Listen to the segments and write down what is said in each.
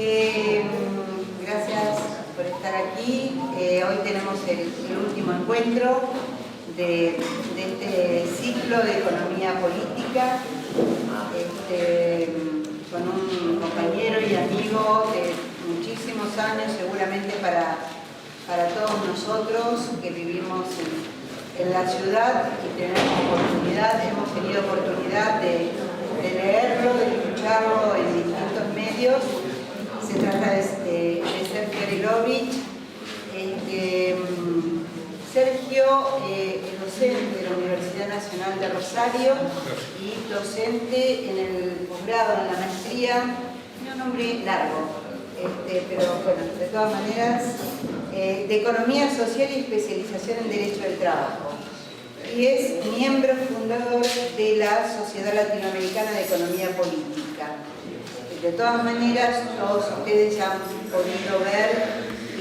Gracias por estar aquí. Hoy tenemos el último encuentro de este ciclo de economía política con un compañero y amigo de muchísimos años, seguramente para todos nosotros que vivimos en la ciudad y hemos tenido oportunidad de leerlo, de escucharlo en distintos medios. Se trata de Sergio Arilovich. Sergio es docente de la Universidad Nacional de Rosario y docente en el posgrado, en la maestría, un nombre largo, pero bueno, de todas maneras, de Economía Social y Especialización en Derecho del Trabajo. Y es miembro fundador de la Sociedad Latinoamericana de Economía Política. De todas maneras, todos ustedes ya han podido ver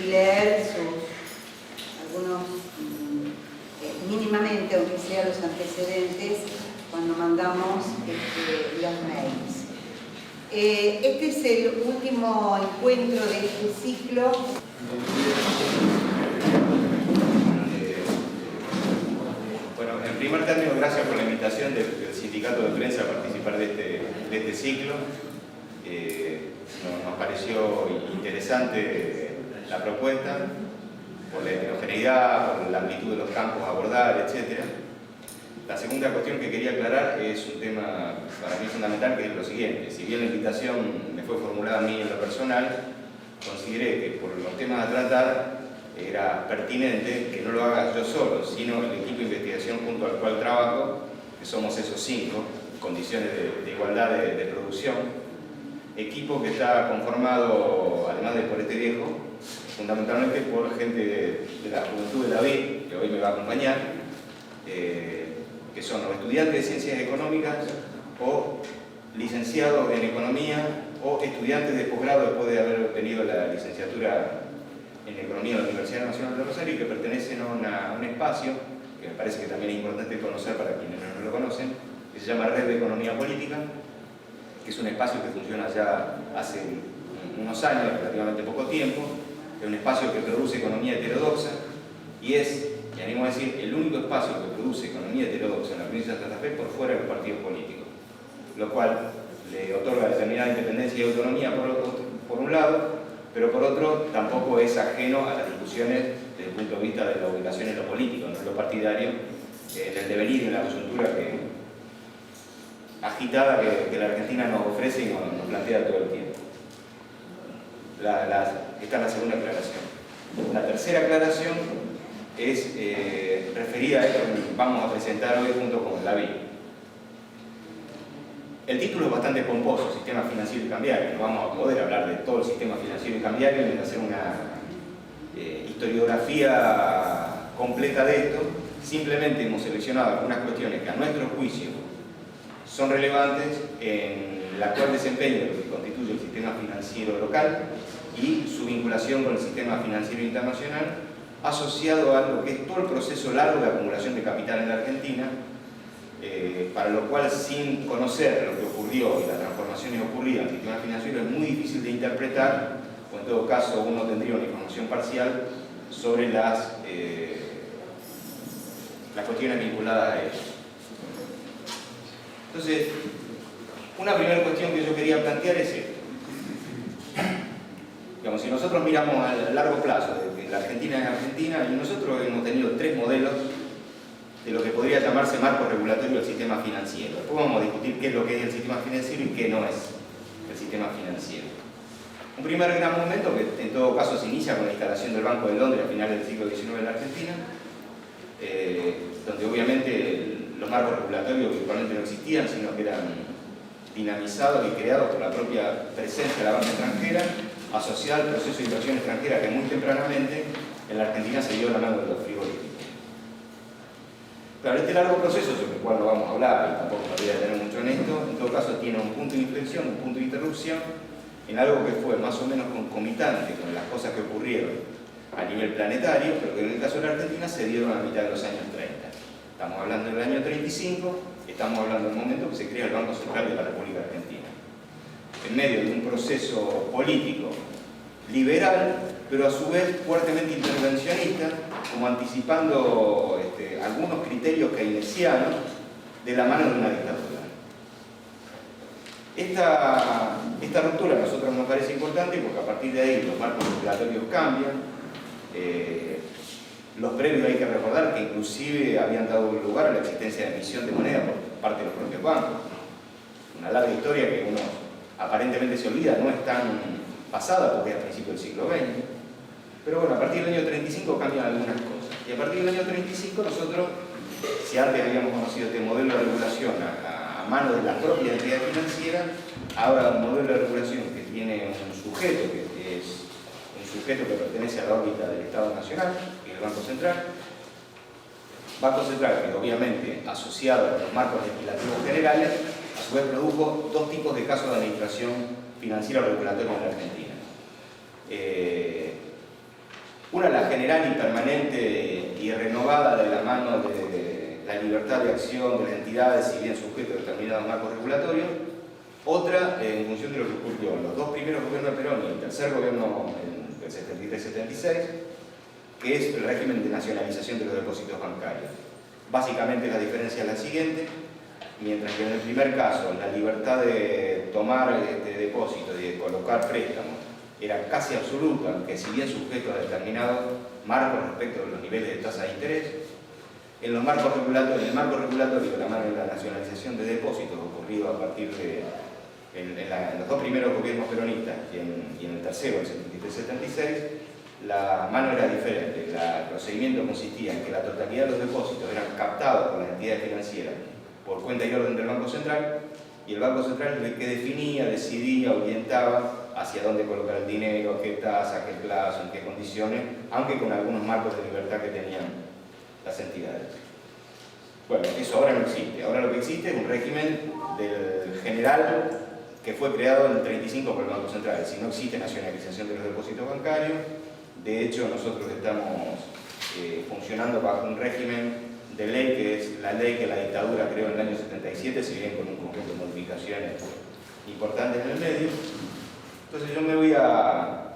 y leer algunos, mínimamente, aunque sean los antecedentes, cuando mandamos los mails. Este es el último encuentro de este ciclo. Bueno, en primer término, gracias por la invitación del Sindicato de Prensa a participar de este ciclo. Nos pareció interesante la propuesta, por la heterogeneidad, por la amplitud de los campos a abordar, etc. La segunda cuestión que quería aclarar es un tema para mí fundamental, que es lo siguiente. Si bien la invitación me fue formulada a mí en lo personal, consideré que por los temas a tratar era pertinente que no lo haga yo solo, sino el equipo de investigación junto al cual trabajo, que somos esos 5, condiciones de igualdad de producción. Equipo que está conformado, además de por este viejo, fundamentalmente por gente de la juventud de la BID, que hoy me va a acompañar, que son los estudiantes de Ciencias Económicas o licenciados en Economía o estudiantes de posgrado después de haber obtenido la licenciatura en Economía de la Universidad Nacional de Rosario y que pertenecen a un espacio que me parece que también es importante conocer para quienes no lo conocen, que se llama Red de Economía Política, que es un espacio que funciona ya hace unos años, relativamente poco tiempo. Es un espacio que produce economía heterodoxa y es, me animo a decir, el único espacio que produce economía heterodoxa en la provincia de Santa Fe por fuera de los partidos políticos, lo cual le otorga determinada independencia y autonomía por un lado, pero por otro tampoco es ajeno a las discusiones desde el punto de vista de la ubicación en lo político, no en lo partidario, en el devenir, en la coyuntura agitada que la Argentina nos ofrece y nos plantea todo el tiempo. Esta es la segunda aclaración. La tercera aclaración es referida a esto que vamos a presentar hoy junto con la BID. El título es bastante pomposo, Sistema Financiero y Cambiario. No vamos a poder hablar de todo el sistema financiero y cambiario ni de hacer una historiografía completa de esto. Simplemente hemos seleccionado algunas cuestiones que a nuestro juicio son relevantes en el actual desempeño de lo que constituye el sistema financiero local y su vinculación con el sistema financiero internacional, asociado a lo que es todo el proceso largo de acumulación de capital en la Argentina, para lo cual, sin conocer lo que ocurrió y las transformaciones ocurridas en el sistema financiero, es muy difícil de interpretar, o en todo caso uno tendría una información parcial sobre las cuestiones vinculadas a ello. Entonces, una primera cuestión que yo quería plantear es esto. Digamos, si nosotros miramos a largo plazo, desde que la Argentina es Argentina, y nosotros hemos tenido 3 modelos de lo que podría llamarse marco regulatorio del sistema financiero. Después vamos a discutir qué es lo que es el sistema financiero y qué no es el sistema financiero. Un primer gran momento, que en todo caso se inicia con la instalación del Banco de Londres a finales del siglo XIX en la Argentina, donde obviamente los marcos regulatorios virtualmente no existían, sino que eran dinamizados y creados por la propia presencia de la banca extranjera, asociada al proceso de inversión extranjera que muy tempranamente en la Argentina se dio la mano de los frigoríficos. Claro, este largo proceso, sobre el cual no vamos a hablar, y tampoco me voy a detener mucho en esto, en todo caso tiene un punto de inflexión, un punto de interrupción, en algo que fue más o menos concomitante con las cosas que ocurrieron a nivel planetario, pero que en el caso de la Argentina se dieron a mitad de los años 30. Estamos hablando del año 35, estamos hablando del momento que se crea el Banco Central de la República Argentina. en medio de un proceso político liberal, pero a su vez fuertemente intervencionista, como anticipando algunos criterios keynesianos de la mano de una dictadura. Esta ruptura a nosotros nos parece importante porque a partir de ahí los marcos regulatorios cambian. Los previos hay que recordar que inclusive habían dado lugar a la existencia de emisión de moneda por parte de los propios bancos. Una larga historia que uno aparentemente se olvida, no es tan pasada porque es a principios del siglo XX. Pero bueno, a partir del año 35 cambian algunas cosas. Y a partir del año 35 nosotros, si antes habíamos conocido este modelo de regulación a mano de las propias entidades financieras, ahora un modelo de regulación que tiene un sujeto, que es un sujeto que pertenece a la órbita del Estado Nacional, que es el Banco Central. Banco Central que obviamente asociado a los marcos legislativos generales, a su vez produjo dos tipos de casos de administración financiera regulatoria en la Argentina. Una, la general y permanente y renovada de la mano de la libertad de acción de las entidades, si bien sujeto a determinados marcos regulatorios. Otra, en función de lo que ocurrió en los dos primeros gobiernos de Perón y el tercer gobierno del 73-76, que es el régimen de nacionalización de los depósitos bancarios. Básicamente la diferencia es la siguiente: mientras que en el primer caso la libertad de tomar depósitos y de colocar préstamos era casi absoluta, aunque si bien sujeto a determinados marcos respecto de los niveles de tasa de interés, en el marco regulatorio de la mano de la nacionalización de depósitos ocurrido a partir de en los dos primeros gobiernos peronistas y en el tercero, el 73-76, la mano era diferente. El procedimiento consistía en que la totalidad de los depósitos eran captados por las entidades financieras por cuenta y orden del Banco Central, y el Banco Central es el que definía, decidía, orientaba hacia dónde colocar el dinero, qué tasa, qué plazo, en qué condiciones, aunque con algunos marcos de libertad que tenían las entidades. Bueno, eso ahora no existe. Ahora lo que existe es un régimen del general que fue creado en el 35 por el Banco Central. Es decir, no existe nacionalización de los depósitos bancarios. De hecho, nosotros estamos funcionando bajo un régimen de ley que es la ley que la dictadura creó en el año 77, si bien con un conjunto de modificaciones importantes en el medio. Entonces yo me voy a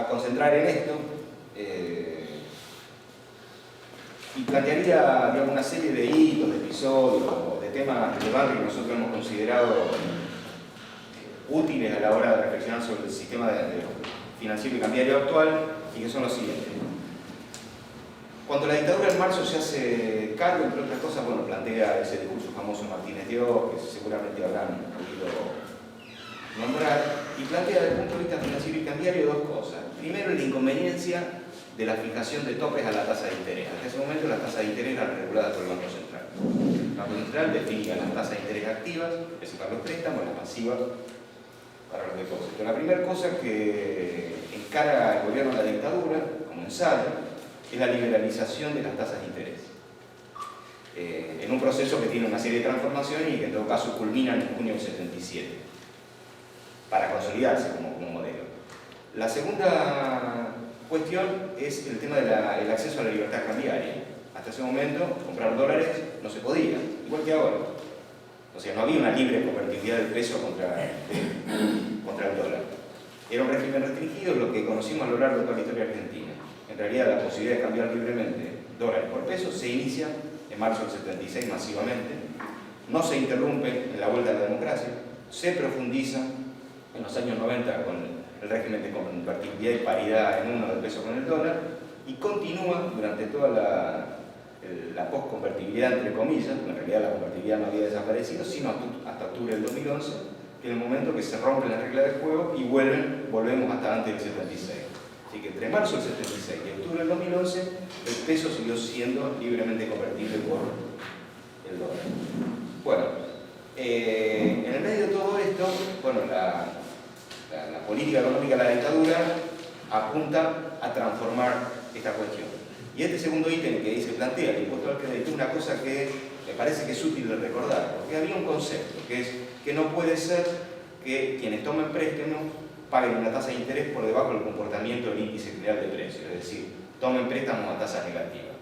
concentrar en esto y plantearía, digamos, una serie de hitos, de episodios, de temas relevantes que nosotros hemos considerado útiles a la hora de reflexionar sobre el sistema financiero y cambiario actual, y que son los siguientes. Cuando la dictadura en marzo se hace cargo, entre otras cosas, bueno, plantea ese discurso famoso de Martínez de Oz, que seguramente habrán oído nombrar, y plantea desde el punto de vista financiero y cambiario dos cosas. Primero, la inconveniencia de la fijación de topes a la tasa de interés. Hasta ese momento las tasas de interés eran reguladas por el Banco Central. El Banco Central definía las tasas de interés activas, es decir, para los préstamos, las pasivas para los depósitos. La primera cosa que encara el gobierno de la dictadura, como ensayo, es la liberalización de las tasas de interés. En un proceso que tiene una serie de transformaciones y que en todo caso culmina en junio del 77, para consolidarse como modelo. La segunda cuestión es el tema del acceso a la libertad cambiaria. Hasta ese momento, comprar dólares no se podía, igual que ahora. O sea, no había una libre convertibilidad del peso contra el dólar. Era un régimen restringido, lo que conocimos a lo largo de toda la historia argentina. En realidad, la posibilidad de cambiar libremente dólares por pesos se inicia en marzo del 76 masivamente, no se interrumpe en la vuelta a la democracia, se profundiza en los años 90 con el régimen de convertibilidad y paridad en uno del peso con el dólar, y continúa durante toda la post-convertibilidad, entre comillas. En realidad la convertibilidad no había desaparecido, sino hasta octubre del 2011, que es el momento que se rompen las reglas del juego y volvemos hasta antes del 76. Así que entre marzo del 76 y octubre del 2011, el peso siguió siendo libremente convertible por el dólar. Bueno, en el medio de todo esto, bueno, la política económica de la dictadura apunta a transformar esta cuestión. Y este segundo ítem que se plantea, el impuesto al crédito, es una cosa que me parece que es útil de recordar, porque había un concepto, que es que no puede ser que quienes tomen préstamos paguen una tasa de interés por debajo del comportamiento del índice general de precios, es decir, tomen préstamos a tasas negativas.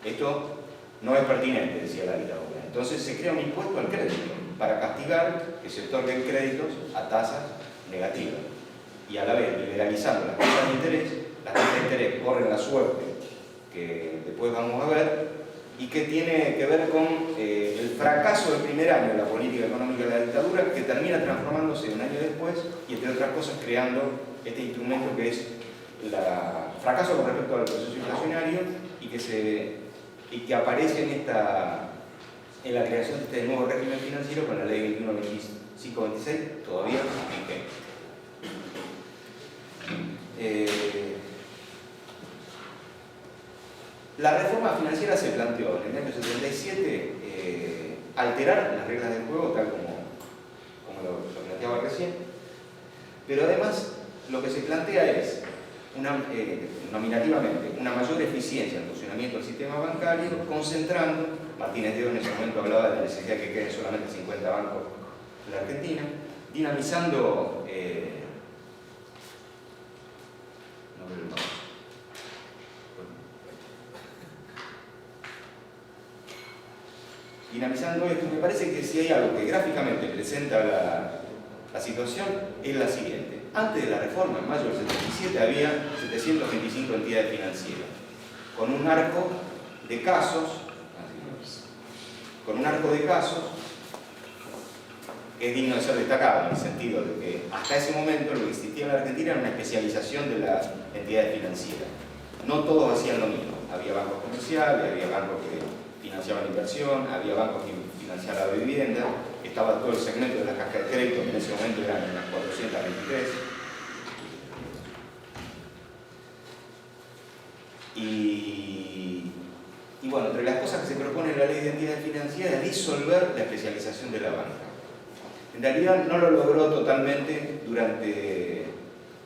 Esto no es pertinente, decía la dictadura. Entonces se crea un impuesto al crédito. para castigar que se otorguen créditos a tasas negativas. Y a la vez, liberalizando las tasas de interés, las tasas de interés corren la suerte que después vamos a ver, y que tiene que ver con el fracaso del primer año de la política económica de la dictadura, que termina transformándose un año después y, entre otras cosas, creando este instrumento que es el fracaso con respecto al proceso inflacionario y que aparece en la creación de este nuevo régimen financiero con la ley 21.2526, todavía vigente. La reforma financiera se planteó en el año 77 alterar las reglas del juego, tal como lo planteaba recién, pero además lo que se plantea es, nominativamente, una mayor eficiencia en el funcionamiento del sistema bancario, concentrando, Martínez de Oz en ese momento hablaba de la necesidad de que queden solamente 50 bancos en la Argentina, dinamizando esto. Me parece que si hay algo que gráficamente presenta la situación es la siguiente. Antes de la reforma, en mayo del 77, había 725 entidades financieras, con un arco de casos, que es digno de ser destacado, en el sentido de que hasta ese momento lo que existía en la Argentina era una especialización de las entidades financieras. No todos hacían lo mismo. Había bancos comerciales, había bancos que financiaban inversión, había bancos que financiaban la vivienda, estaba todo el segmento de las cajas de crédito, que en ese momento eran unas 423. Y bueno, entre las cosas que se propone en la ley de entidades financieras es disolver la especialización de la banca. En realidad no lo logró totalmente durante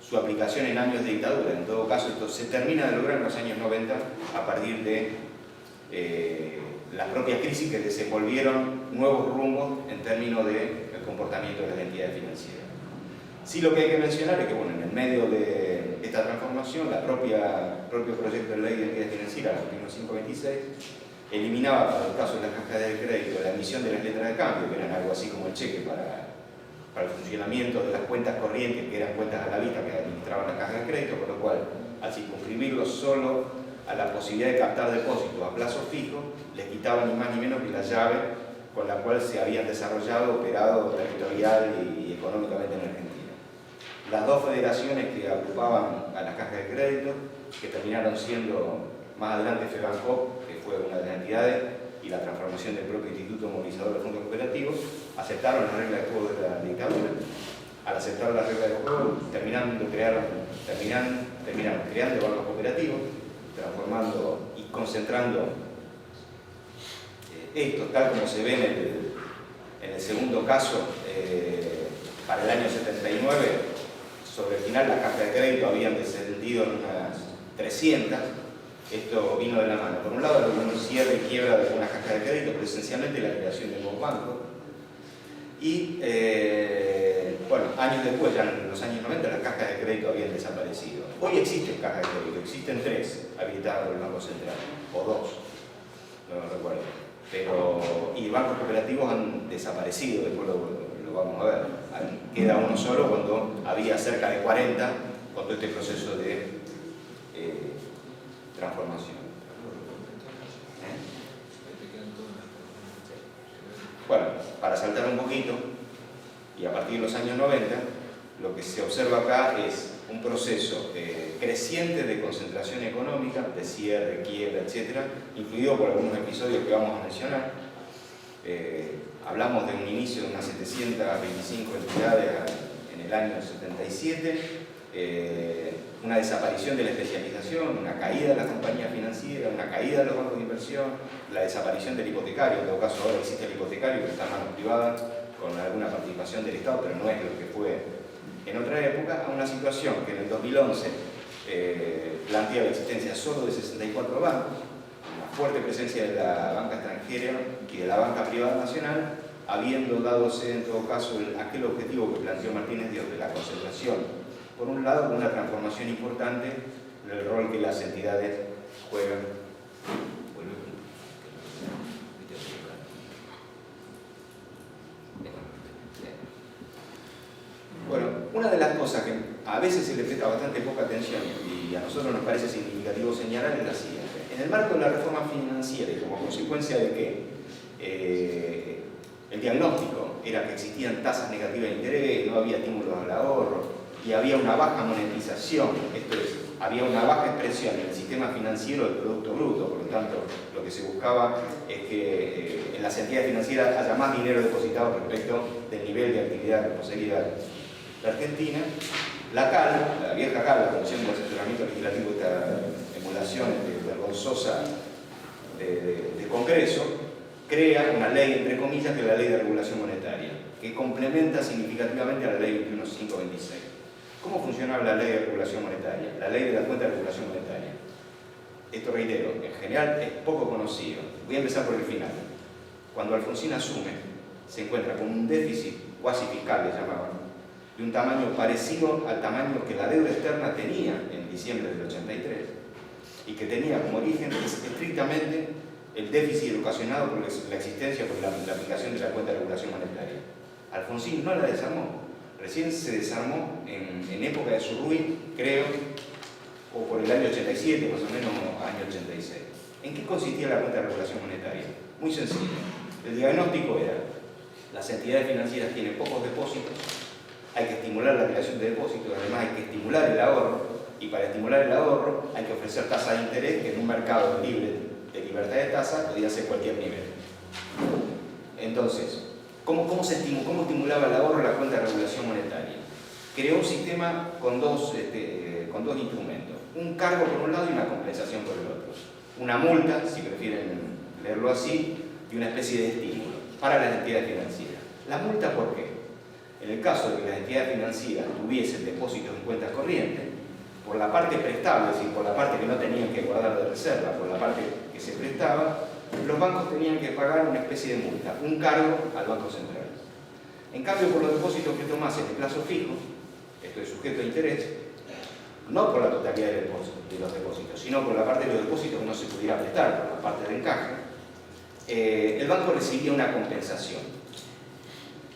su aplicación en años de dictadura. En todo caso, esto se termina de lograr en los años 90 a partir de las propias crisis que desenvolvieron nuevos rumbos en términos del comportamiento de las entidades financieras. Sí, lo que hay que mencionar es que, bueno, en el medio de esta transformación, el propio proyecto de ley de entidades financieras, la 21.526, eliminaba, para el caso de las cajas de crédito, la emisión de las letras de cambio, que eran algo así como el cheque para el funcionamiento de las cuentas corrientes, que eran cuentas a la vista que administraban las cajas de crédito, con lo cual, al circunscribirlo solo a la posibilidad de captar depósitos a plazo fijo, les quitaban ni más ni menos que la llave con la cual se habían desarrollado, operado territorial y económicamente en Argentina. Las dos federaciones que agrupaban a las cajas de crédito, que terminaron siendo más adelante FEBANCOP, que fue una de las entidades, y la transformación del propio Instituto Movilizador de Fondos Cooperativos, aceptaron las reglas de juego de la dictadura. Al aceptar las reglas de juego, terminaron creando bancos cooperativos, transformando y concentrando esto, tal como se ve en el segundo caso, para el año 79, sobre el final las cajas de crédito habían descendido en unas 300. Esto vino de la mano. Por un lado, un cierre y quiebra de algunas cajas de crédito, pero esencialmente la creación de nuevos bancos. Y, bueno, años después, ya en los años 90, las cajas de crédito habían desaparecido. Hoy existen cajas de crédito, existen 3 habilitadas por el Banco Central, o 2, no recuerdo. Y bancos cooperativos han desaparecido, después lo vamos a ver. Queda uno solo cuando había cerca de 40 con todo este proceso de transformación. Bueno, para saltar un poquito, y a partir de los años 90, lo que se observa acá es un proceso creciente de concentración económica, de cierre, quiebra, etc., influido por algunos episodios que vamos a mencionar. Hablamos de un inicio de unas 725 entidades en el año 77, una desaparición de la especialización, una caída de las compañías financieras, una caída de los bancos de inversión, la desaparición del hipotecario. En todo caso, ahora existe el hipotecario que está en manos privadas con alguna participación del Estado, pero no es lo que fue en otra época, a una situación que en el 2011 plantea la existencia solo de 64 bancos, una fuerte presencia de la banca extranjera y de la banca privada nacional, habiendo dadose en todo caso aquel objetivo que planteó Martínez de Oz de la concentración, por un lado, con una transformación importante del rol que las entidades juegan. Una de las cosas que a veces se le presta bastante poca atención y a nosotros nos parece significativo señalar es la siguiente. En el marco de la reforma financiera y como consecuencia de que el diagnóstico era que existían tasas negativas de interés, no había estímulos al ahorro y había una baja monetización, esto es, había una baja expresión en el sistema financiero del Producto Bruto, por lo tanto, lo que se buscaba es que en las entidades financieras haya más dinero depositado respecto del nivel de actividad que poseía la Argentina. La CAL, la vieja CAL, la Comisión de Asesoramiento Legislativo, esta emulación vergonzosa de Congreso, crea una ley, entre comillas, que es la Ley de Regulación Monetaria, que complementa significativamente a la Ley 21526. ¿Cómo funcionaba la Ley de Regulación Monetaria? La Ley de la Cuenta de Regulación Monetaria. Esto, reitero, en general es poco conocido. Voy a empezar por el final. Cuando Alfonsín asume, se encuentra con un déficit cuasi fiscal, le llamaban, de un tamaño parecido al tamaño que la deuda externa tenía en diciembre del 83 y que tenía como origen estrictamente el déficit ocasionado por la existencia, por la aplicación de la Cuenta de Regulación Monetaria. Alfonsín no la desarmó, recién se desarmó en época de su ruin, creo, o por el año 87, más o menos año 86. ¿En qué consistía la Cuenta de Regulación Monetaria? Muy sencillo. El diagnóstico era: las entidades financieras tienen pocos depósitos, hay que estimular la creación de depósitos, además hay que estimular el ahorro, y para estimular el ahorro hay que ofrecer tasas de interés que en un mercado libre de libertad de tasas podía ser cualquier nivel. Entonces, ¿cómo estimulaba el ahorro la Cuenta de Regulación Monetaria? Creó un sistema con dos instrumentos: un cargo por un lado y una compensación por el otro. Una multa, si prefieren leerlo así, y una especie de estímulo para las entidades financieras. ¿La multa por qué? En el caso de que las entidades financieras tuviesen depósitos en cuentas corrientes, por la parte prestable, es decir, por la parte que no tenían que guardar de reserva, por la parte que se prestaba, los bancos tenían que pagar una especie de multa, un cargo al Banco Central. En cambio, por los depósitos que tomasen en plazo fijo, esto es sujeto a interés, no por la totalidad de los depósitos, sino por la parte de los depósitos que no se pudiera prestar, por la parte de encaje, el banco recibía una compensación.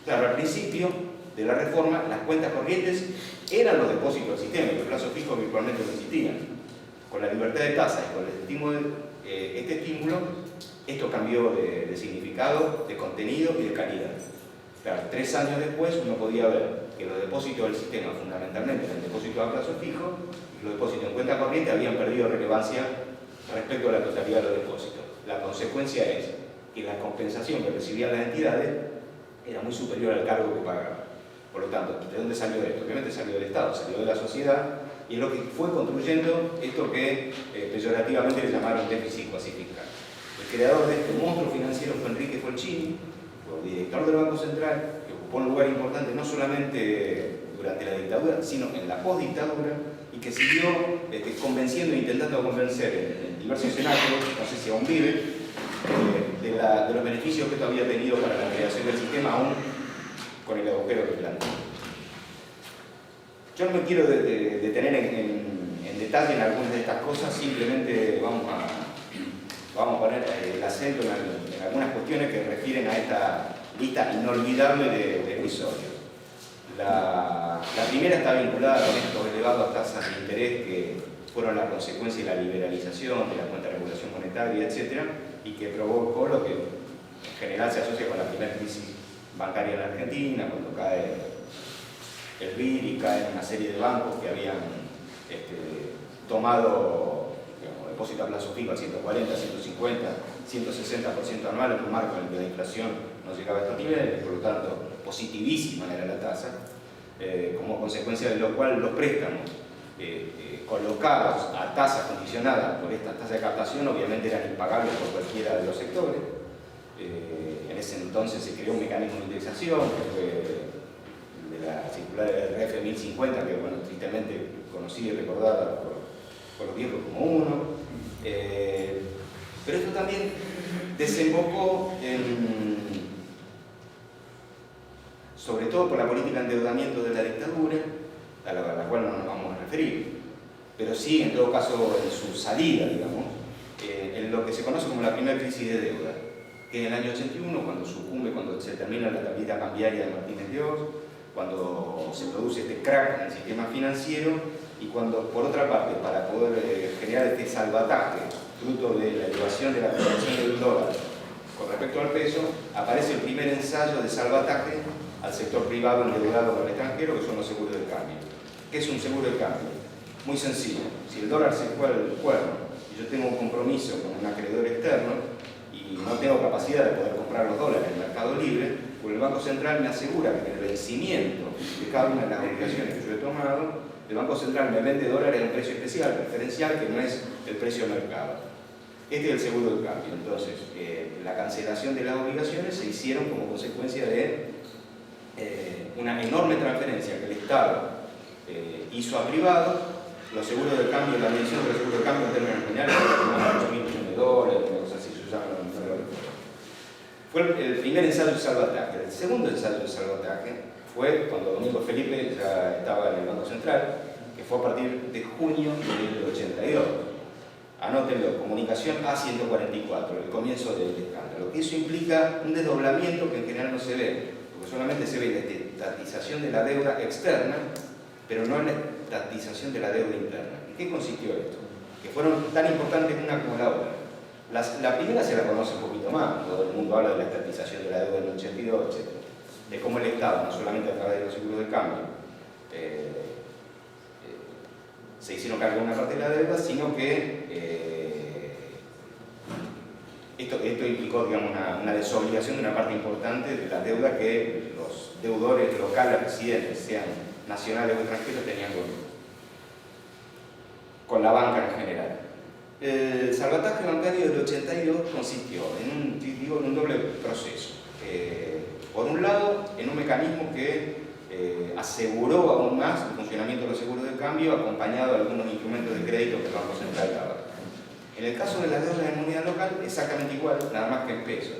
Claro, al principio de la reforma, las cuentas corrientes eran los depósitos del sistema, y los plazos fijos virtualmente no existían. Con la libertad de tasa y con este estímulo, esto cambió de significado, de contenido y de calidad. Claro, 3 años después uno podía ver que los depósitos del sistema, fundamentalmente eran depósitos a plazo fijo, y los depósitos en cuenta corriente habían perdido relevancia respecto a la totalidad de los depósitos. La consecuencia es que la compensación que recibían las entidades era muy superior al cargo que pagaban. Por lo tanto, ¿de dónde salió esto? Obviamente salió del Estado, salió de la sociedad, y es lo que fue construyendo esto que peyorativamente le llamaron déficit cuasi fiscal. El creador de este monstruo financiero fue Enrique Folchini, fue director del Banco Central, que ocupó un lugar importante no solamente durante la dictadura, sino en la postdictadura, y que siguió convenciendo e intentando convencer en diversos escenarios, no sé si aún vive, de los beneficios que esto había tenido para la creación del sistema, aún con el agujero que plantea. Yo no me quiero detener en detalle en algunas de estas cosas, simplemente vamos a poner el acento en algunas cuestiones que refieren a esta lista inolvidable de episodios. La primera está vinculada con estos elevados tasas de interés que fueron la consecuencia de la liberalización de la Cuenta de Regulación Monetaria, etc., y que provocó lo que en general se asocia con la primera crisis bancaria en la Argentina, cuando cae el BIR y caen una serie de bancos que habían tomado depósito a plazo fijo al 140, 150, 160% anual en un marco en el que la inflación no llegaba a estos niveles, por lo tanto positivísima era la tasa, como consecuencia de lo cual los préstamos colocados a tasas condicionadas por estas tasas de captación obviamente eran impagables por cualquiera de los sectores. En ese entonces se creó un mecanismo de indexación que fue de la circular del RF 1050, que bueno, tristemente conocida y recordada por los viejos como uno. Pero esto también desembocó sobre todo por la política de endeudamiento de la dictadura, a la cual no nos vamos a referir, pero sí, en todo caso, en su salida, digamos, en lo que se conoce como la primera crisis de deuda, que en el año 81, cuando se termina la tablita cambiaria de Martínez Dios, cuando se produce este crack en el sistema financiero y cuando, por otra parte, para poder generar este salvataje fruto de la elevación de la conversión del dólar con respecto al peso, aparece el primer ensayo de salvataje al sector privado endeudado con el extranjero, que son los seguros de cambio. ¿Qué es un seguro de cambio? Muy sencillo. Si el dólar se fue al cuerno y yo tengo un compromiso con un acreedor externo y no tengo capacidad de poder comprar los dólares en el mercado libre, pues el Banco Central me asegura que en el vencimiento de cada una de las obligaciones que yo he tomado, el Banco Central me vende dólares a un precio especial, preferencial, que no es el precio de mercado. Este es el seguro de cambio. Entonces, la cancelación de las obligaciones se hicieron como consecuencia de una enorme transferencia que el Estado hizo a privado. Los seguros de cambio, la medición de los seguros de cambio en términos generales, más de 8.000 millones de dólares, una cosa así se usaban los números. Fue el primer ensayo de salvataje. El segundo ensayo de salvataje fue cuando Domingo Felipe ya estaba en el Banco Central, que fue a partir de junio del 82. Anótenlo, comunicación A144, el comienzo del escándalo. Eso implica un desdoblamiento que en general no se ve, porque solamente se ve la estatización de la deuda externa, pero no la estatización de la deuda interna. ¿En qué consistió esto? Que fueron tan importantes una como la otra. La primera se la conoce un poquito más, todo el mundo habla de la estatización de la deuda del 82, etc. De cómo el Estado, no solamente a través de los seguros de cambio, se hicieron cargo de una parte de la deuda, sino que esto implicó, digamos, una desobligación de una parte importante de la deuda que los deudores locales residentes, sean nacionales o extranjeros, tenían con la banca en general. El salvataje bancario del 82 consistió en un doble proceso. Por un lado, en un mecanismo que aseguró aún más el funcionamiento de los seguros de cambio, acompañado de algunos instrumentos de crédito que el Banco Central daba. En el caso de las deudas de moneda local, exactamente igual, nada más que en pesos.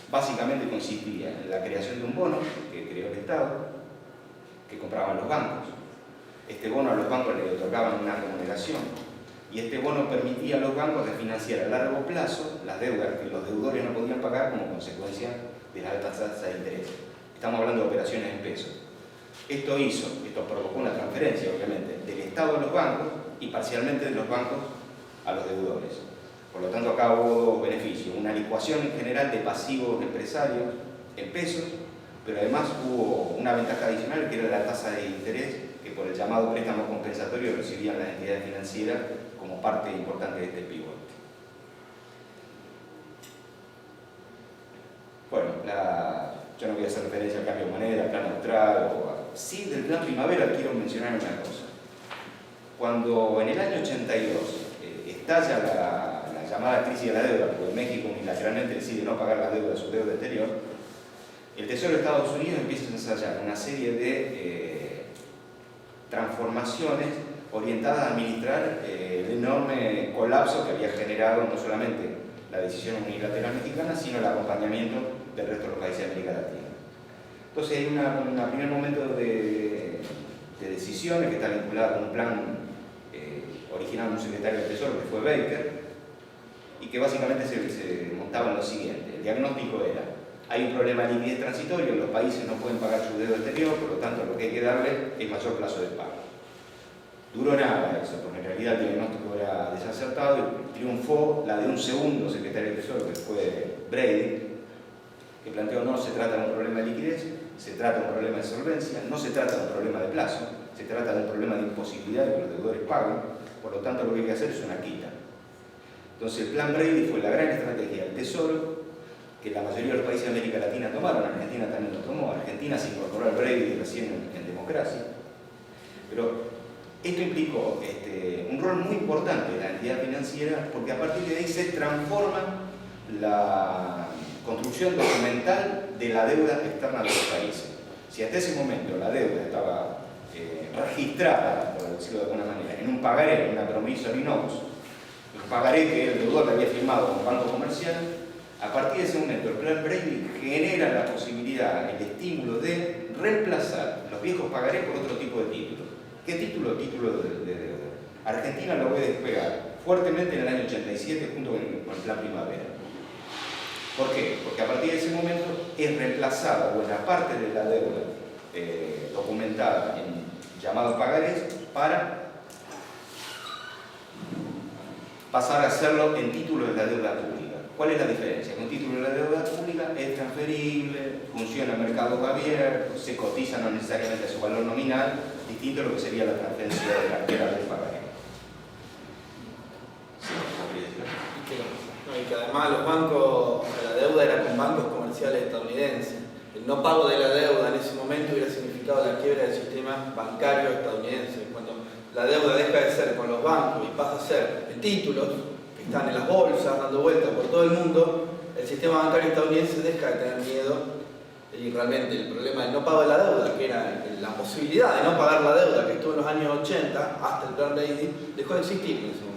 Básicamente consistía en la creación de un bono que creó el Estado, que compraban los bancos. Este bono a los bancos le otorgaban una remuneración, y este bono permitía a los bancos refinanciar a largo plazo las deudas que los deudores no podían pagar como consecuencia de las altas tasas de interés. Estamos hablando de operaciones en pesos. Esto provocó una transferencia, obviamente, del Estado a los bancos y parcialmente de los bancos a los deudores. Por lo tanto, acá hubo dos beneficios. Una licuación en general de pasivos empresarios en pesos, pero además hubo una ventaja adicional que era la tasa de interés que por el llamado préstamo compensatorio recibían las entidades financieras como parte importante de este pivot. Bueno, yo no voy a hacer referencia al cambio de moneda, al plan neutral, sí, del plan primavera quiero mencionar una cosa. Cuando en el año 82 estalla la llamada crisis de la deuda, porque México unilateralmente decide no pagar la deuda de su deuda exterior, el Tesoro de Estados Unidos empieza a ensayar una serie de transformaciones orientadas a administrar el enorme colapso que había generado no solamente la decisión unilateral mexicana, sino el acompañamiento del resto de los países de América Latina. Entonces hay un primer momento de decisiones que está vinculada con un plan original de un secretario del Tesoro, que fue Baker, y que básicamente se montaba en lo siguiente. El diagnóstico era: hay un problema de liquidez transitorio, los países no pueden pagar su deuda exterior, por lo tanto lo que hay que darle es mayor plazo de pago. Duró nada eso, porque en realidad el diagnóstico era desacertado y triunfó la de un segundo secretario del Tesoro, que fue Brady, que planteó: no se trata de un problema de liquidez, se trata de un problema de solvencia, no se trata de un problema de plazo, se trata de un problema de imposibilidad de que los deudores paguen, por lo tanto lo que hay que hacer es una quita. Entonces el plan Brady fue la gran estrategia del Tesoro, que la mayoría de los países de América Latina tomaron. Argentina también lo tomó. Argentina se incorporó al Brady recién en democracia. Pero esto implicó un rol muy importante de la entidad financiera, porque a partir de ahí se transforma la construcción documental de la deuda externa de los países. Si hasta ese momento la deuda estaba registrada, por decirlo de alguna manera, en un pagaré, en una promissory notes, un pagaré que el deudor había firmado con un banco comercial, a partir de ese momento el plan Brady genera la posibilidad, el estímulo de reemplazar los viejos pagarés por otro tipo de títulos. ¿Qué título? Título de deuda. Argentina lo ve despegar fuertemente en el año 87 junto con el plan Primavera. ¿Por qué? Porque a partir de ese momento es reemplazada buena parte de la deuda documentada en llamados pagarés para pasar a hacerlo en título de la deuda pública. ¿Cuál es la diferencia? Que un título de la deuda pública es transferible, funciona en mercados abiertos, se cotiza no necesariamente a su valor nominal, distinto a lo que sería la transferencia de cartera del pagaré. Y que además los bancos, la deuda era con bancos comerciales estadounidenses. El no pago de la deuda en ese momento hubiera significado la quiebra del sistema bancario estadounidense. Cuando la deuda deja de ser con los bancos y pasa a ser en títulos que están en las bolsas dando vueltas por todo el mundo, el sistema bancario estadounidense deja de tener miedo y realmente el problema del no pago de la deuda, que era la posibilidad de no pagar la deuda que estuvo en los años 80 hasta el plan Brady, dejó de existir en ese momento.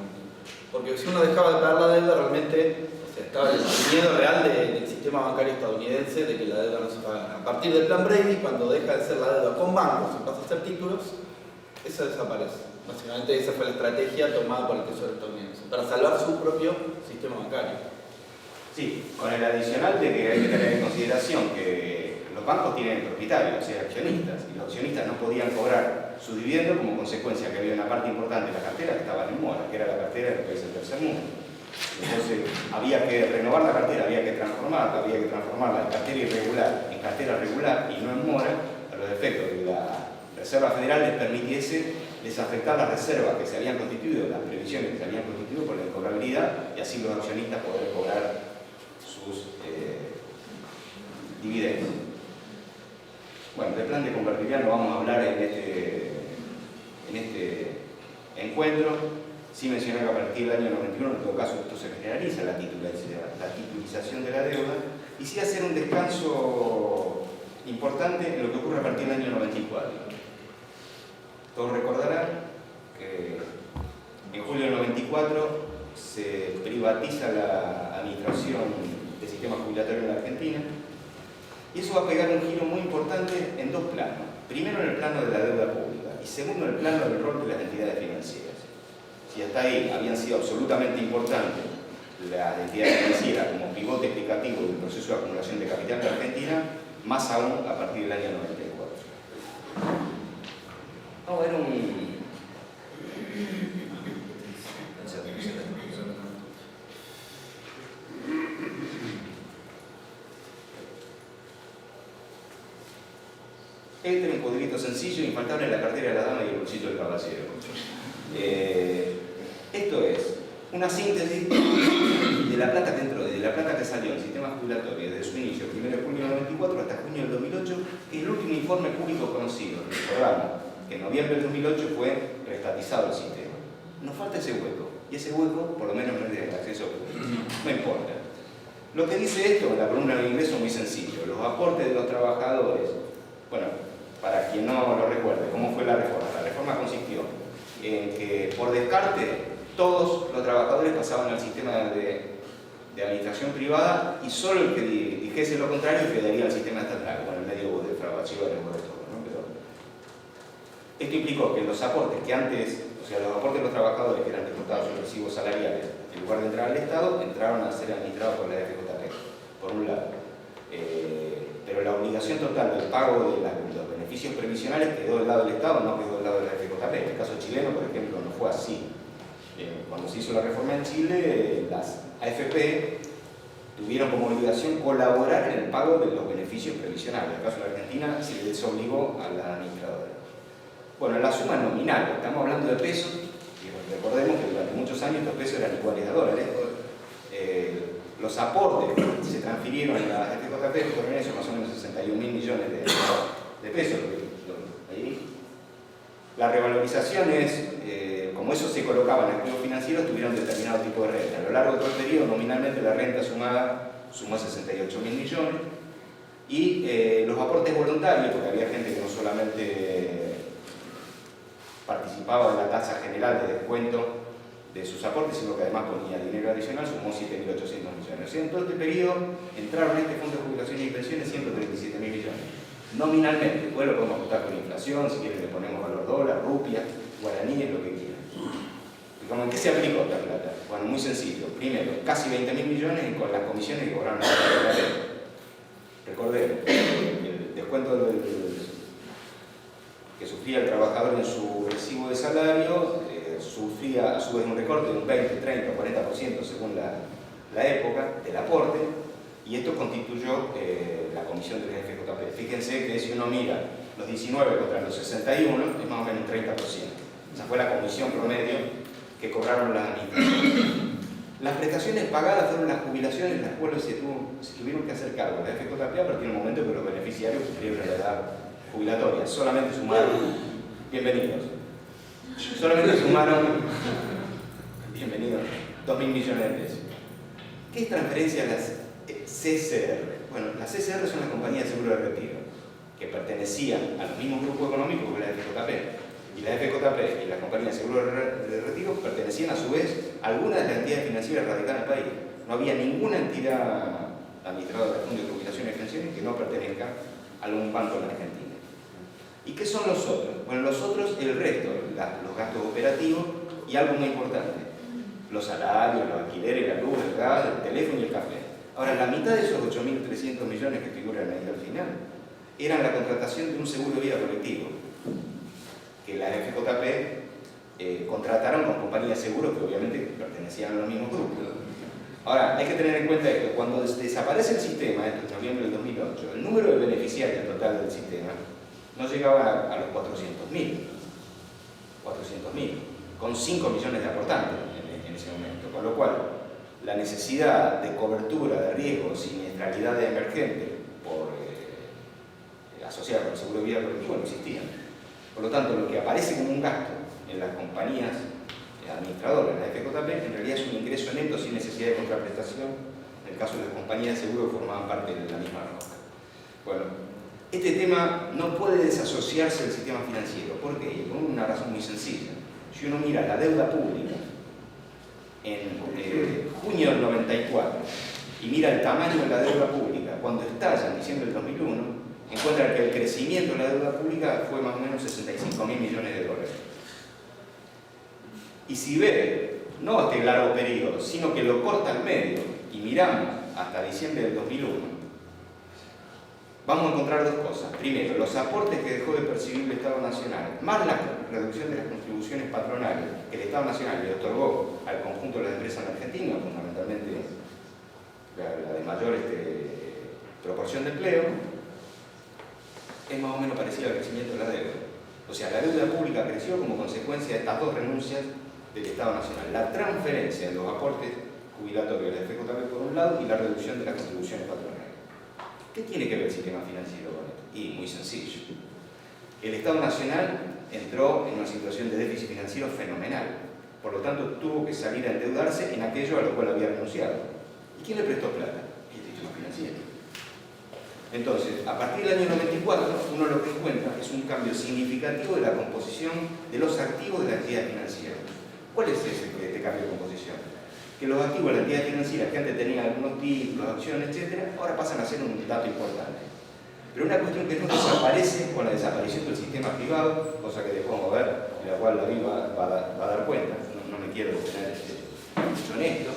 Porque si uno dejaba de pagar la deuda, realmente estaba el miedo real del sistema bancario estadounidense de que la deuda no se pagara. A partir del plan Brady, cuando deja de ser la deuda con bancos y pasa a ser títulos, eso desaparece. Básicamente esa fue la estrategia tomada por el Tesoro estadounidense, para salvar su propio sistema bancario. Sí, con el adicional de que hay que tener en consideración que los bancos tienen propietarios, o sea, accionistas, y los accionistas no podían cobrar su dividendo como consecuencia que había una parte importante de la cartera que estaba en mora, que era la cartera de los países del tercer mundo. Entonces había que renovar la cartera, había que transformarla en cartera irregular en cartera regular y no en mora, a los efectos de la Reserva Federal les permitiese desafectar las reservas que se habían constituido, las previsiones que se habían constituido por la incobrabilidad y así los accionistas poder cobrar sus dividendos. Bueno, del plan de convertibilidad no vamos a hablar en este encuentro. Sí mencioné que a partir del año 91, en todo caso, esto se generaliza la titulización de la deuda, y sí hacer un descanso importante en lo que ocurre a partir del año 94. Todos recordarán que en julio del 94 se privatiza la administración del sistema jubilatorio en la Argentina, y eso va a pegar un giro muy importante en dos planos. Primero en el plano de la deuda pública y segundo en el plano del rol de las entidades financieras. Si hasta ahí habían sido absolutamente importantes las entidades financieras como pivote explicativo del proceso de acumulación de capital de Argentina, más aún a partir del año 94. Vamos a ver Este es un cuadrito sencillo, infaltable en la cartera de la dama y el bolsillo del caballero. Esto es una síntesis de la plata que salió del sistema jubilatorio desde su inicio, 1 de junio del 94 hasta junio del 2008, que es el último informe público conocido. Recordamos que en noviembre del 2008 fue reestatizado el sistema. Nos falta ese hueco, y ese hueco por lo menos no es de acceso público. No importa. Lo que dice esto en la columna de ingreso es muy sencillo. Los aportes de los trabajadores, bueno, para quien no lo recuerde, ¿cómo fue la reforma? La reforma consistió en que por descarte todos los trabajadores pasaban al sistema de administración privada y solo el que dijese lo contrario quedaría al sistema estatal, con el medio de defraudaciones o de todo, ¿no? Pero esto implicó que los aportes que antes, o sea, los aportes de los trabajadores que eran descontados en recibos salariales, en lugar de entrar al Estado, entraron a ser administrados por la FJP, por un lado. Pero la obligación total del pago de los beneficios previsionales quedó del lado del Estado, no quedó del lado de la FJP. En el caso chileno, por ejemplo, no fue así. Cuando se hizo la reforma en Chile, las AFP tuvieron como obligación colaborar en el pago de los beneficios previsionales. En el caso de la Argentina, se les desobligó a la administradora. Bueno, la suma nominal, estamos hablando de pesos, y recordemos que durante muchos años los pesos eran iguales a dólares. Los aportes que se transfirieron a la FJP fueron eso, más o menos 61.000 millones de pesos. Las revalorizaciones, como eso se colocaba en activos financieros, tuvieron determinado tipo de renta. A lo largo de todo el periodo, nominalmente la renta sumada sumó 68.000 millones. Y los aportes voluntarios, porque había gente que no solamente participaba de la tasa general de descuento de sus aportes, sino que además ponía dinero adicional, sumó 7.800 millones. O sea, en todo este periodo entraron en este fondo de jubilaciones y pensiones 137.000 millones. Nominalmente, después lo podemos ajustar con inflación, si quieren le ponemos valor dólar, rupia, guaraníes, lo que quieran. ¿Y cómo en qué se aplicó esta plata? Bueno, muy sencillo. Primero, casi 20.000 millones con las comisiones que cobraron la FJP. Recordemos, el descuento sufría el trabajador en su recibo de salario, sufría a su vez un recorte de un 20, 30 o 40% según la época del aporte, y esto constituyó la comisión del FJP. Fíjense que si uno mira los 19 contra los 61, es más o menos un 30%. Esa fue la comisión promedio que cobraron las administraciones. Las prestaciones pagadas fueron las jubilaciones, las cuales se tuvieron que hacer cargo de la FJP a partir del momento que los beneficiarios cumplieron la edad jubilatoria. Solamente sumaron, bienvenidos, solamente sumaron, bienvenidos, 2.000 millones de pesos. ¿Qué es transferencia a las CCR? Bueno, las CCR son las compañías de seguro de retiro, que pertenecían a los mismos grupos económicos que la FJP. Y la FJP y las compañías de seguro de retiro pertenecían a su vez a algunas de las entidades financieras radicadas en el país. No había ninguna entidad administradora de fondos de jubilaciones y pensiones que no pertenezca a algún banco en Argentina. ¿Y qué son los otros? Bueno, los otros, el resto, los gastos operativos y algo muy importante, los salarios, los alquileres, la luz, el gas, el teléfono y el café. Ahora, la mitad de esos 8.300 millones que figuran ahí al final eran la contratación de un seguro de vida colectivo, que la FJP contrataron con compañías de seguros que obviamente pertenecían a los mismos grupos. Ahora, hay que tener en cuenta esto: cuando desaparece el sistema, esto es noviembre del 2008, el número de beneficiarios total del sistema no llegaba a los 400.000, con 5 millones de aportantes en ese momento, con lo cual la necesidad de cobertura de riesgos, siniestralidad emergente asociada con el seguro de vida colectivo no existía. Por lo tanto, lo que aparece como un gasto en las compañías administradoras, la FJP, en realidad es un ingreso neto sin necesidad de contraprestación en el caso de las compañías de seguro que formaban parte de la misma roca. Bueno, este tema no puede desasociarse del sistema financiero. ¿Por qué? Por una razón muy sencilla. Si uno mira la deuda pública en junio del 94 y mira el tamaño de la deuda pública cuando estalla en diciembre del 2001, encuentra que el crecimiento de la deuda pública fue más o menos 65.000 millones de dólares. Y si ve, no este largo periodo, sino que lo corta al medio y miramos hasta diciembre del 2001, vamos a encontrar dos cosas. Primero, los aportes que dejó de percibir el Estado Nacional, más la reducción de las contribuciones patronales que el Estado Nacional le otorgó al conjunto de las empresas en Argentina, fundamentalmente la de mayor proporción de empleo, es más o menos parecido al crecimiento de la deuda. O sea, la deuda pública creció como consecuencia de estas dos renuncias del Estado Nacional: la transferencia de los aportes jubilatorios de la FJP por un lado y la reducción de las contribuciones patronales. ¿Qué tiene que ver el sistema financiero con esto? Y muy sencillo. El Estado Nacional entró en una situación de déficit financiero fenomenal. Por lo tanto, tuvo que salir a endeudarse en aquello a lo cual había renunciado. ¿Y quién le prestó plata? El sistema financiero. Entonces, a partir del año 94, uno lo que encuentra es un cambio significativo de la composición de los activos de la entidad financiera. ¿Cuál es este cambio de composición? Que los activos de la entidad financiera, que antes tenían algunos títulos, acciones, etc., ahora pasan a ser un dato importante. Pero una cuestión que no desaparece con la desaparición del sistema privado, cosa que después vamos a ver, de la cual David va a dar cuenta. No me quiero poner mucho en esto.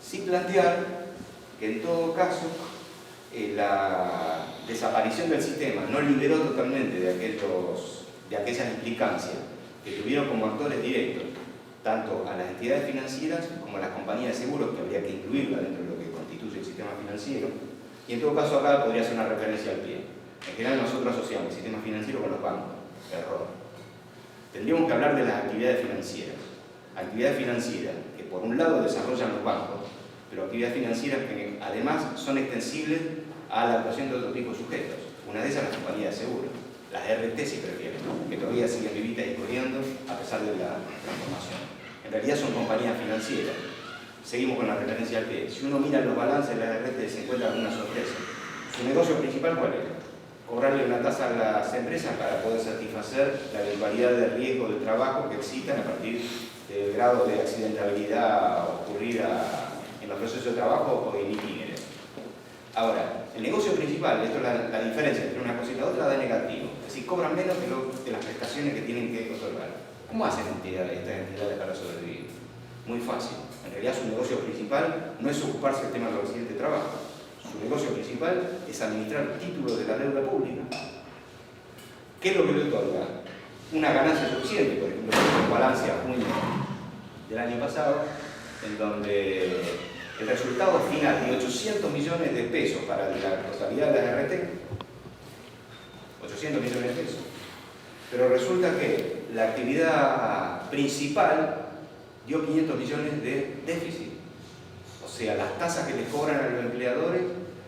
Sin plantear que en todo caso la desaparición del sistema no liberó totalmente de aquellas implicancias que tuvieron como actores directos tanto a las entidades financieras como a las compañías de seguros, que habría que incluirla dentro de lo que constituye el sistema financiero. Y en todo caso acá podría ser una referencia al pie. En general nosotros asociamos el sistema financiero con los bancos. Error. Tendríamos que hablar de las actividades financieras. Actividades financieras que por un lado desarrollan los bancos, pero actividades financieras que además son extensibles a la actuación de otro tipo de sujetos. Una de esas las compañías de seguros, las RT si prefieren, que todavía siguen vivitas y corriendo a pesar de la transformación. En realidad son compañías financieras. Seguimos con la referencia al pie. Si uno mira los balances de las RT se encuentra alguna sorpresa. Su negocio principal, ¿cuál es? Cobrarle una tasa a las empresas para poder satisfacer la eventualidad de riesgo de trabajo que existan a partir del grado de accidentabilidad ocurrida en los procesos de trabajo o in itinere. Ahora, el negocio principal, esto es la diferencia entre una cosa y la otra, da negativo. Es decir, cobran menos de las prestaciones que tienen que otorgar. ¿Cómo hacen estas entidades para sobrevivir? Muy fácil. En realidad su negocio principal no es ocuparse del tema del accidente de trabajo. Su negocio principal es administrar títulos de la deuda pública. ¿Qué es lo que le otorga? Una ganancia suficiente, por ejemplo, un balance a junio del año pasado, en donde el resultado final de 800 millones de pesos para la totalidad de la RT, 800 millones de pesos. Pero resulta que la actividad principal dio 500 millones de déficit. O sea, las tasas que les cobran a los empleadores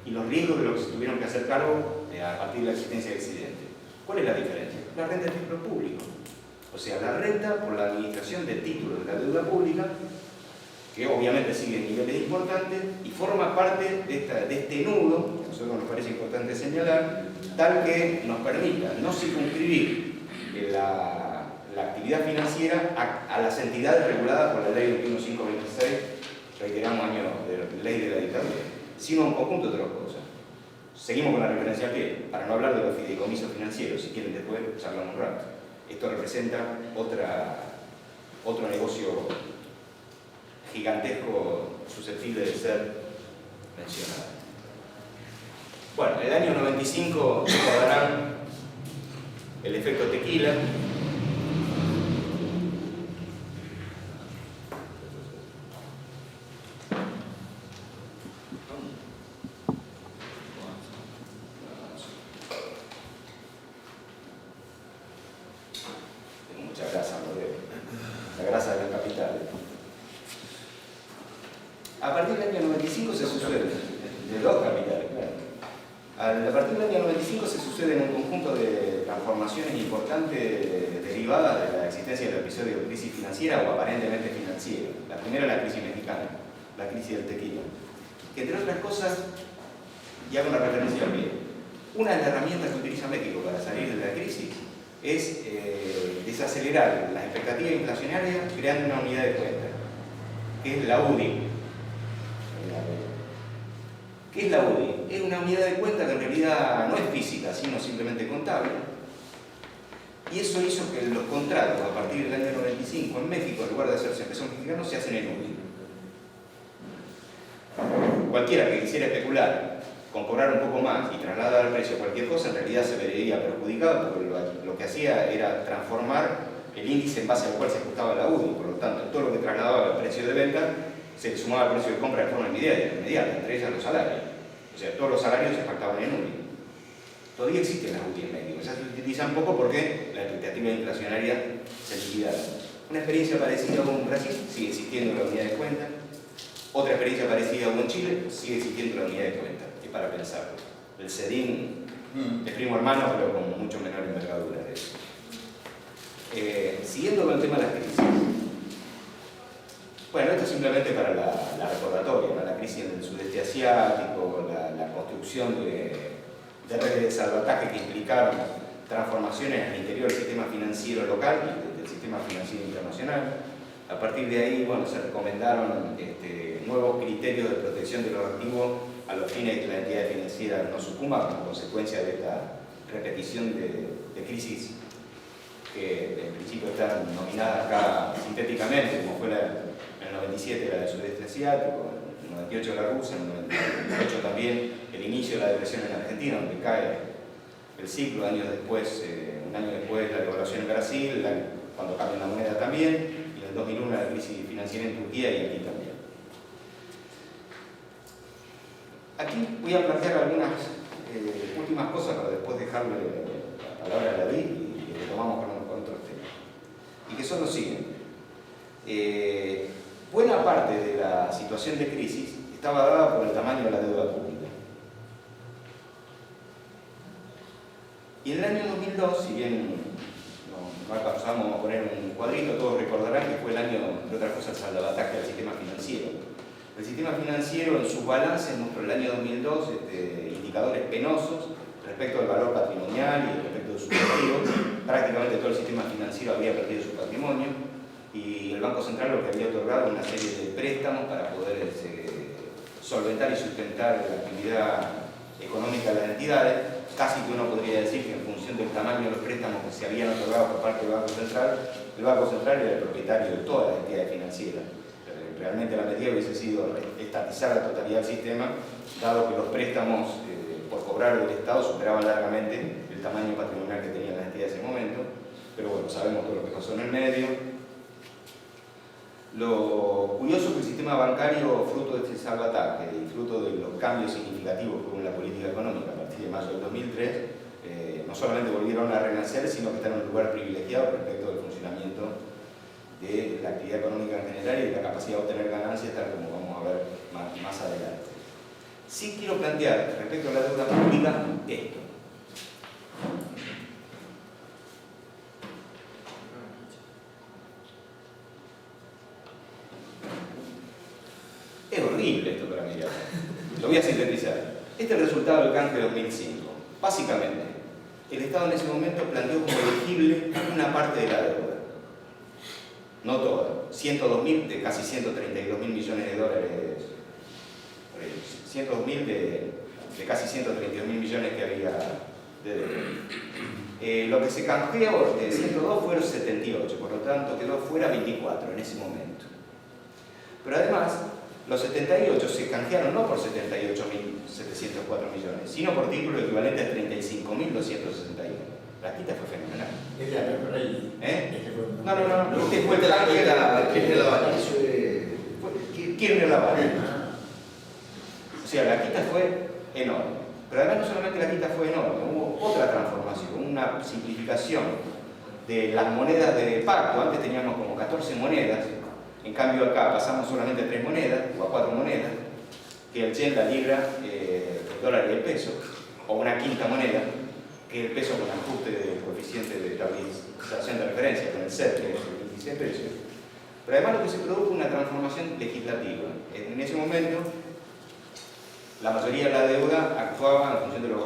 y los riesgos de los que se tuvieron que hacer cargo a partir de la existencia de accidentes. ¿Cuál es la diferencia? La renta de títulos públicos. O sea, la renta por la administración de títulos de la deuda pública, que obviamente sigue en niveles importantes y forma parte de este nudo, que a nosotros nos parece importante señalar, tal que nos permita no circunscribir la actividad financiera a las entidades reguladas por la ley 21526, reiteramos año de ley de la dictadura, sino a un conjunto de otras cosas. Seguimos con la referencia al pie, para no hablar de los fideicomisos financieros, si quieren después charlamos un rato. Esto representa otro negocio gigantesco susceptible de ser mencionado. Bueno, en el año 95 recordarán el efecto tequila. Tengo mucha grasa, no veo. La grasa de la capital. A partir del año 95 se sucede, de dos capitales, claro. A partir del año 95 se suceden un conjunto de transformaciones importantes derivadas de la existencia del episodio de crisis financiera o aparentemente financiera. La primera, la crisis mexicana, la crisis del tequila, que entre otras cosas, y hago una referencia al pie, una de las herramientas que utiliza México para salir de la crisis es desacelerar las expectativas inflacionarias creando una unidad de cuenta, que es la UDI. ¿Qué es la UDI? Es una unidad de cuenta que en realidad no es física, sino simplemente contable. Y eso hizo que los contratos a partir del año 95 en México, en lugar de hacerse en pesos mexicanos, se hacen en UDI. Cualquiera que quisiera especular con cobrar un poco más y trasladar al precio cualquier cosa, en realidad se vería perjudicado, porque lo que hacía era transformar el índice en base al cual se ajustaba la UDI. Por lo tanto, todo lo que trasladaba al precio de venta se le sumaba al precio de compra de forma inmediata, entre ellas los salarios. O sea, todos los salarios se pactaban en UDI. Todavía existen las UDI en México, se utilizan poco porque la expectativa inflacionaria se liquidaron. Una experiencia parecida hubo en Brasil, sigue existiendo la unidad de cuenta. Otra experiencia parecida hubo en Chile, sigue existiendo la unidad de cuenta. Es para pensarlo. El CEDIN es primo hermano, pero con mucho menor envergadura de eso. Siguiendo con el tema de las crisis. Bueno, esto es simplemente para la recordatoria, ¿no? La crisis en el sudeste asiático, la construcción de redes de salvataje que implicaron transformaciones en el interior del sistema financiero local y del sistema financiero internacional. A partir de ahí, bueno, se recomendaron nuevos criterios de protección de los activos a los fines de que la entidad financiera no sucumba como consecuencia de esta repetición de crisis que en principio están nominadas acá sintéticamente, como fue en el 97 la del sudeste asiático, en el 98 la rusa, en el 98 también el inicio de la depresión en Argentina, donde cae el ciclo, años después, un año después la devaluación en Brasil, cuando cambia la moneda también, y en el 2001 la crisis financiera en Turquía y aquí también. Aquí voy a plantear algunas últimas cosas para después dejarle la palabra a David y retomamos con otros temas. Y que son los siguientes. Buena parte de la situación de crisis estaba dada por el tamaño de la deuda pública. Y en el año 2002, si bien no alcanzamos a poner un cuadrito, todos recordarán que fue el año, entre otras cosas, el salvataje del sistema financiero. El sistema financiero en sus balances mostró el año 2002 indicadores penosos respecto al valor patrimonial y respecto de sus activos. Prácticamente todo el sistema financiero había perdido su patrimonio y el Banco Central lo que había otorgado una serie de préstamos para poder solventar y sustentar la actividad económica de las entidades. Casi que uno podría decir que en función del tamaño de los préstamos que se habían otorgado por parte del Banco Central, el Banco Central era el propietario de todas las entidades financieras. Realmente la medida hubiese sido estatizar la totalidad del sistema, dado que los préstamos por cobrar del Estado superaban largamente el tamaño patrimonial que tenían las entidades en ese momento. Pero bueno, sabemos todo lo que pasó en el medio. Lo curioso es que el sistema bancario, fruto de este salvataje y fruto de los cambios significativos que hubo en la política económica a partir de mayo del 2003, no solamente volvieron a renacer, sino que están en un lugar privilegiado respecto del funcionamiento de la actividad económica en general y de la capacidad de obtener ganancias, tal como vamos a ver más adelante. Sí quiero plantear respecto a la deuda pública esto. Es horrible esto para mirar. Lo voy a sintetizar. Este es el resultado del canje de 2005. Básicamente, el Estado en ese momento planteó como elegible una parte de la deuda. No toda. 102.000 de casi 132.000 millones de dólares. 102.000 de casi 132.000 millones que había de deuda. Lo que se canjeó de 102 fueron 78, por lo tanto quedó fuera 24 en ese momento. Pero además, los 78 se canjearon no por 78.704 millones, sino por títulos equivalentes a 35.261. La quita fue fenomenal. No. Este fue el canje de la Kirchner Laval. O sea, la quita fue enorme. Pero además no solamente la quita fue enorme, hubo otra transformación, una simplificación de las monedas de pacto. Antes teníamos como 14 monedas. En cambio acá pasamos solamente a 3 monedas, o a 4 monedas, que el yen, la libra, el dólar y el peso, o una quinta moneda, que el peso con ajuste del coeficiente de estabilización de referencia, con el CER, que es el índice de precios. Pero además lo que se produjo fue una transformación legislativa. En ese momento, la mayoría de la deuda actuaba en función de los